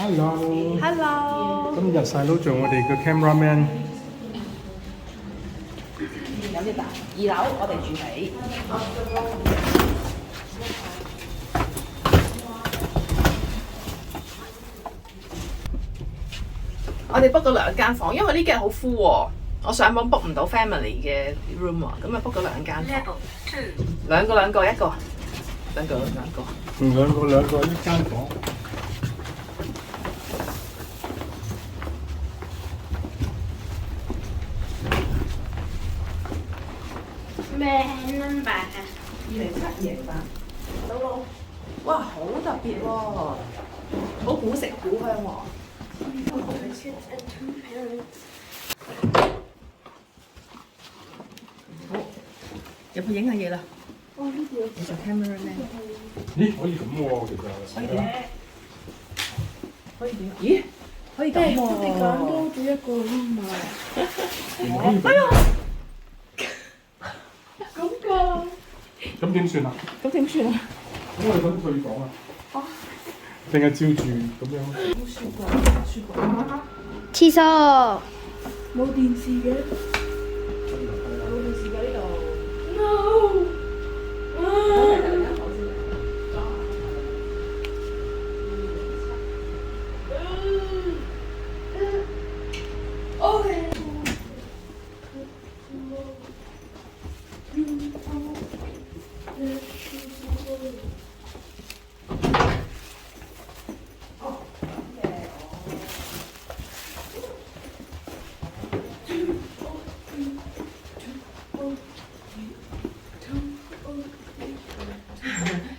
Hello。Hello。今日細佬做我哋嘅 cameraman。有啲大，2樓我哋住起。我哋 book 咗2間房，因為呢幾日好 full 喎。我上網 book 唔到 family 嘅 room 啊，咁啊 book 咗2間房。兩個一個，兩個。兩個一間房。咩 number 啊？2078。到。哇，好特別喎，好古色古香喎。好，入去影下嘢啦。哦，呢條你做 camera man。咦，可以咁喎，其實。可以點？可以點？咦？可以咁喎。我哋揀多咗一個 room 啊！哎呀！咁㗎？咁點算啊？咁點算啊？咁我哋想退房啊？哦。定係照住咁樣？冇雪櫃。廁所冇電視嘅。冇電視㗎呢度。No。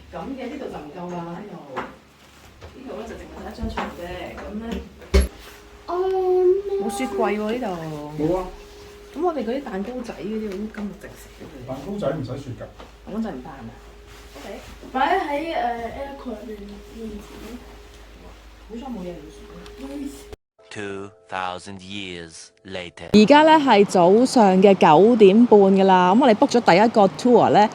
咁嘅呢度就唔夠啦，呢度咧就淨係得1張床啫，咁咧冇雪櫃喎呢度。冇啊。咁我哋嗰啲蛋糕仔嗰啲好今日直食嘅。蛋糕仔唔使雪㗎。蛋糕仔唔得係咪 ？OK。擺喺aircon 面前。好彩冇嘢要雪。2,000 years later。而家咧係早上嘅9點半㗎啦，咁我哋 book 咗第一個 tour 咧，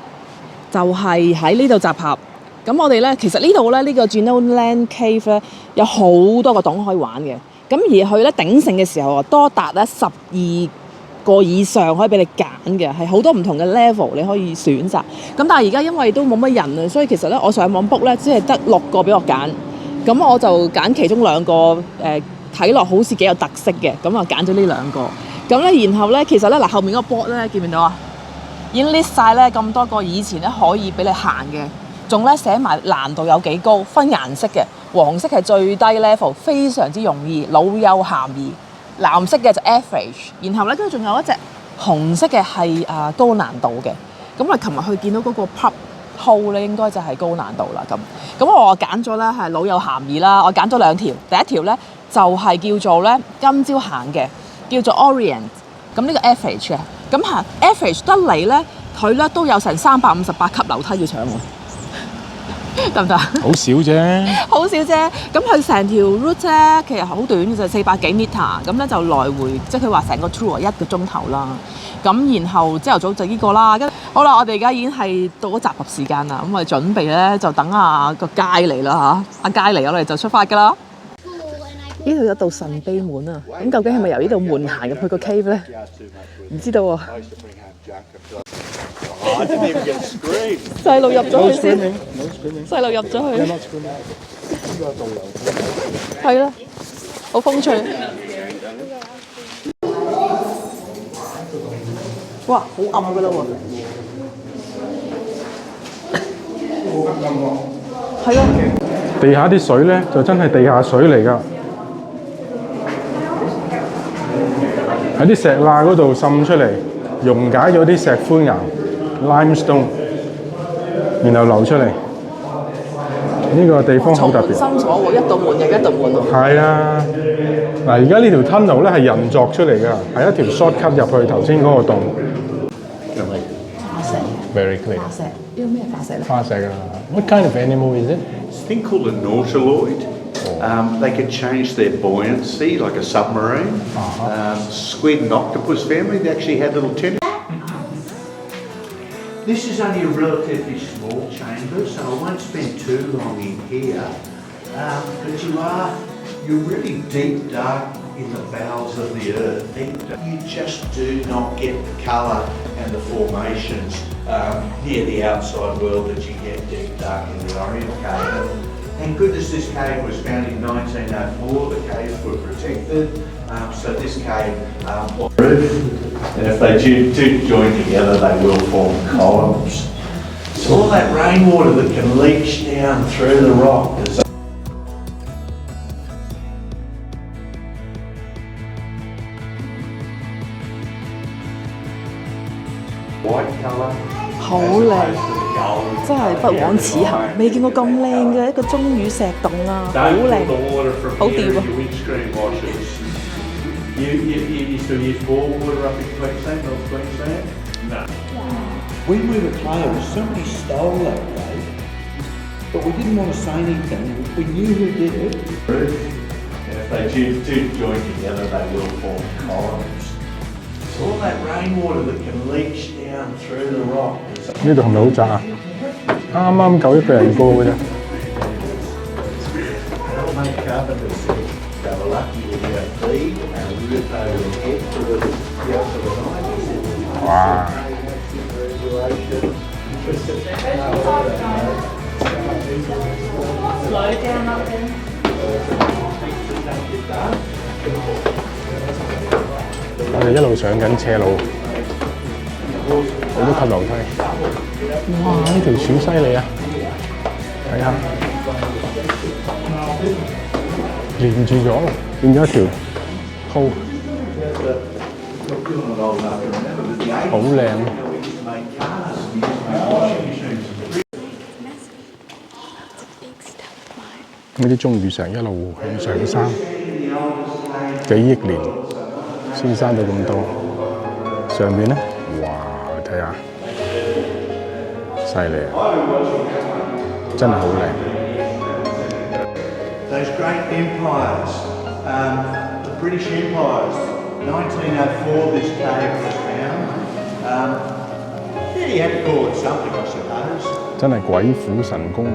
就係喺呢度集合。咁我哋咧其實呢度咧呢個 Jenolan Cave 咧有好多個洞可以玩嘅。咁而佢咧鼎盛嘅時候啊，多達咧12個以上可以俾你揀嘅，係好多唔同嘅 level 你可以選擇。咁但係而家因為都冇乜人啊，所以其實咧我上網 book 咧只係得6個俾我揀。咁我就揀其中2個睇落好似幾有特色嘅，咁啊揀咗呢2個。咁咧然後咧其實咧嗱後面嗰個 board 咧見唔見到啊？已經 list 晒咧咁多個以前咧可以俾你行嘅，仲咧寫埋難度有幾高，分顏色嘅，黃色係最低 level， 非常之容易，老幼咸宜。藍色嘅就 average， 然後咧跟住仲有一隻紅色嘅係高難度嘅。咁我琴日去見到嗰個 pub hole 咧，應該就係高難度啦。咁我揀咗咧係老幼咸宜啦，我揀咗2條，第一條咧就係叫做咧今朝行嘅，叫做 Orient。咁呢個 average 嘅，咁行 average 得嚟咧，佢咧都有成358級樓梯要上喎，得唔得？好少啫。好少啫。咁佢成條 route 咧，其實好短嘅，就400幾 meter。咁咧就來回，即係佢話成個 tour 1個鐘頭啦。咁然後朝頭早就呢個啦。好啦，我哋而家已經係到咗集合時間啦。咁我哋準備咧就等個街嚟啦嚇。阿街嚟，我哋就出發㗎啦。呢度有道神秘門啊！咁究竟係咪由呢度門行入去個 cave 咧？唔知道喎。細路入咗去先。細路入咗去。係啦，好風趣。哇，好暗㗎啦喎！係咯。地下啲水咧就真係地下水嚟㗎。喺啲石罅嗰度滲出嚟，溶解咗啲石灰岩 （limestone）， 然後流出嚟。呢個地方好特別。深鎖喎，一道門又一道門喎。係啊，嗱，而家呢條 tunnel 咧係人作出嚟㗎，係一條 shortcut 入去頭先嗰個洞。化石。Very clear。化石，呢個咩化石咧？化石啊 ！What kind of animal is it? It's a thing called a nautiloid. They can change their buoyancy like a submarine. Squid and octopus family, they actually had little tentacles. This is only a relatively small chamber, so I won't spend too long in here. But you are You're really deep dark in the bowels of the earth. You just do not get the colour and the formations near the outside world that you get deep dark in the Orient Cave. Thank goodness this cave was found in 1904. The caves were protected, so this cave was and if they do join together, they will form columns. So all that rainwater that can leach down through the rock. White colour. 好靚，真係不枉此行，未見過咁靚嘅一個鐘乳石洞啊，好靚，好掂啊！ You still use bore water up in Queensland, North Queensland? No. When we were closed, somebody stole that cave, but we didn't want to say anything. We knew who did it. And if they do join together, they will form columns. So all that rainwater that can leach down through the rock. 呢度係咪好窄啊？啱啱夠一個人過嘅啫。That'll make carpenters sick. They were lucky to get a feed and a roof over their head for the night. 哇！ Slow down up there. 我哋一路上緊斜路，好多級樓梯。哇！呢條柱犀利啊！睇下，連住咗，變咗一條鋪，好靚。呢啲鐘乳石一路向上生，幾億年先生到咁多。上邊咧，哇！睇下，犀利啊！真係好靚。Those great empires, the British empires, 1904 this cave was found. Yeah, you had to call it something, I suppose. 真係鬼斧神工。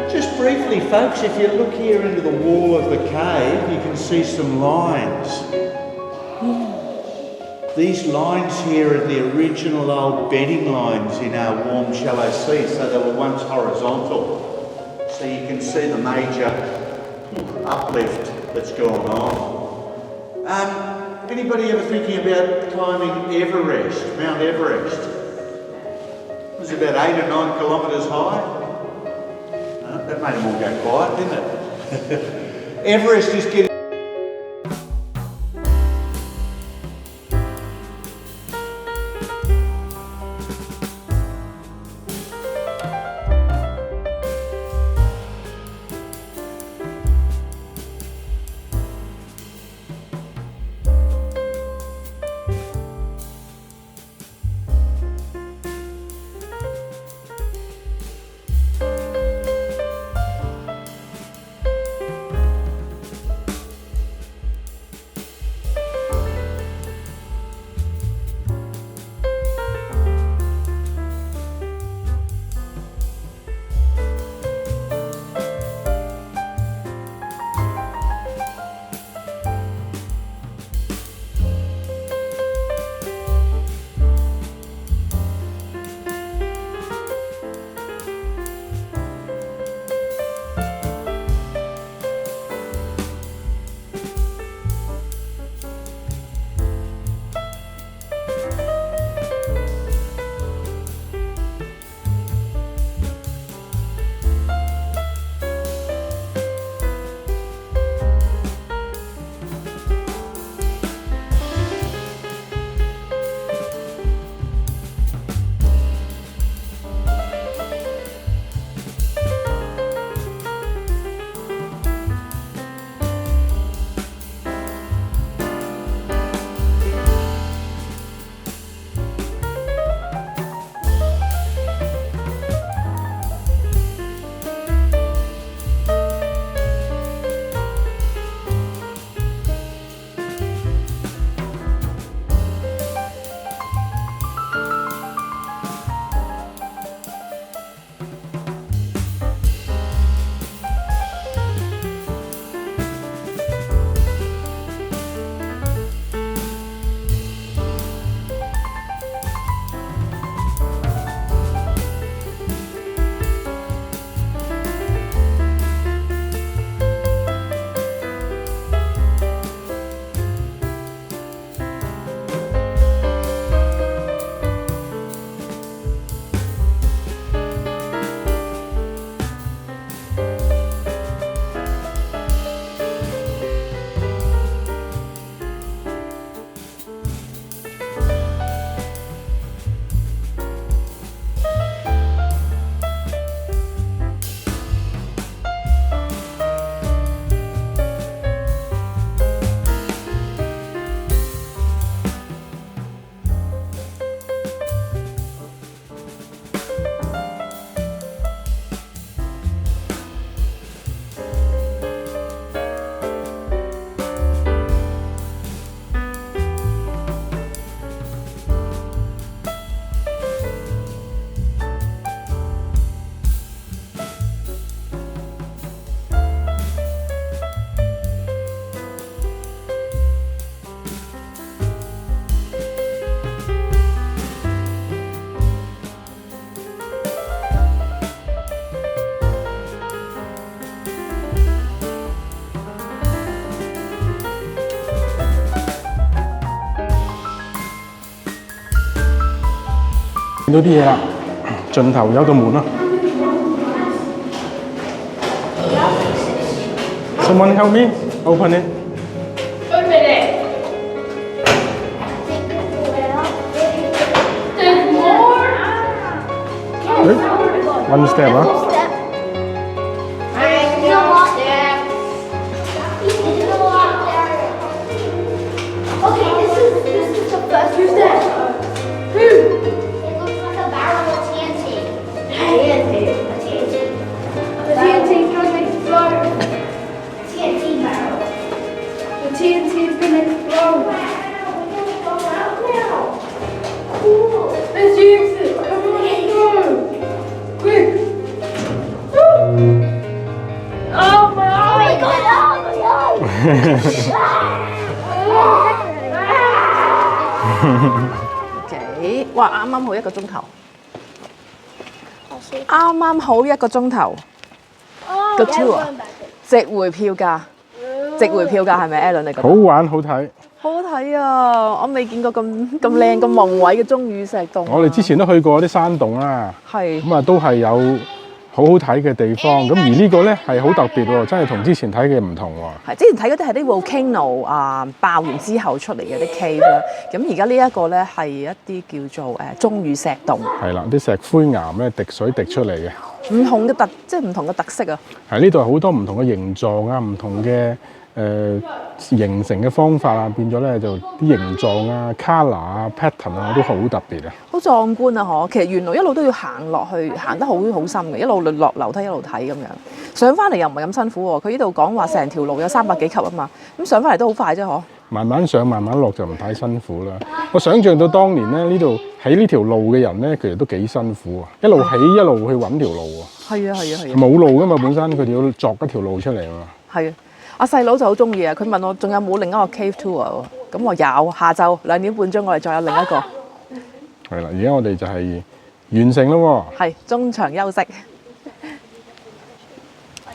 Just briefly, folks, if you look here into the wall of the cave, you can see some lines. These lines here are the original old bedding lines in our warm, shallow sea, so they were once horizontal. So you can see the major uplift that's gone on. Anybody ever thinking about climbing Everest, Mount Everest? It was about 8 or 9 kilometres high. That made them all go quiet, didn't it? Everest is getting 見到啲嘢啦，盡頭有道門啦。Someone help me open it. Open it. There's more. One step 啊。Okay, this is the first. Who's that? Who? It looks like a barrel of TNT. TNT. A TNT. The TNT's gonna explode. TNT barrel. The TNT's gonna explode. Wow, we're gonna go out now. Cool. Let's use it. Come on, go. Quick. Oh my Oh my god, oh my god. OK，哇，啱啱好1個鐘頭，啱啱好1個鐘頭個 tour，值回票價，值回票價係咪 Alan 你覺得？好玩好睇。好睇啊！我未見過咁靚咁宏偉嘅鐘乳石洞。我哋之前都去過啲山洞啦，係咁啊都係有好好睇嘅地方。咁而呢個咧係好特別喎，真係同之前睇嘅唔同喎。係之前睇嗰啲係啲 volcano 啊爆完之後出嚟嘅啲 cave 啦，咁而家呢一個咧係一啲叫做鐘乳石洞，係啦，啲石灰岩咧滴水滴出嚟嘅。唔同嘅即係唔同嘅特色啊！係呢度係好多唔同嘅形狀啊，唔同嘅形成嘅方法啊，變咗咧就啲形狀啊、colour 啊、pattern 啊都好特別啊！好壯觀啊！嗬，其實原來一路都要行落去，行得好深嘅，一路落樓梯一路睇咁樣。上翻嚟又唔係咁辛苦喎。佢呢度講話成條路有300幾級啊嘛，咁上翻嚟都好快啫，嗬。慢慢上慢慢落就唔太辛苦啦。我想象到當年咧呢度喺呢條路嘅人咧，其實都幾辛苦啊，一路起一路去揾條路喎。係啊係啊係啊！冇路噶嘛，本身佢哋要鑿一條路出嚟啊嘛。係啊，阿細佬就好中意啊！佢問我仲有冇另一個 cave tour 喎？咁我有，下晝2點半鐘我哋再有另一個。係啦，而家我哋就係完成咯喎。係中場休息。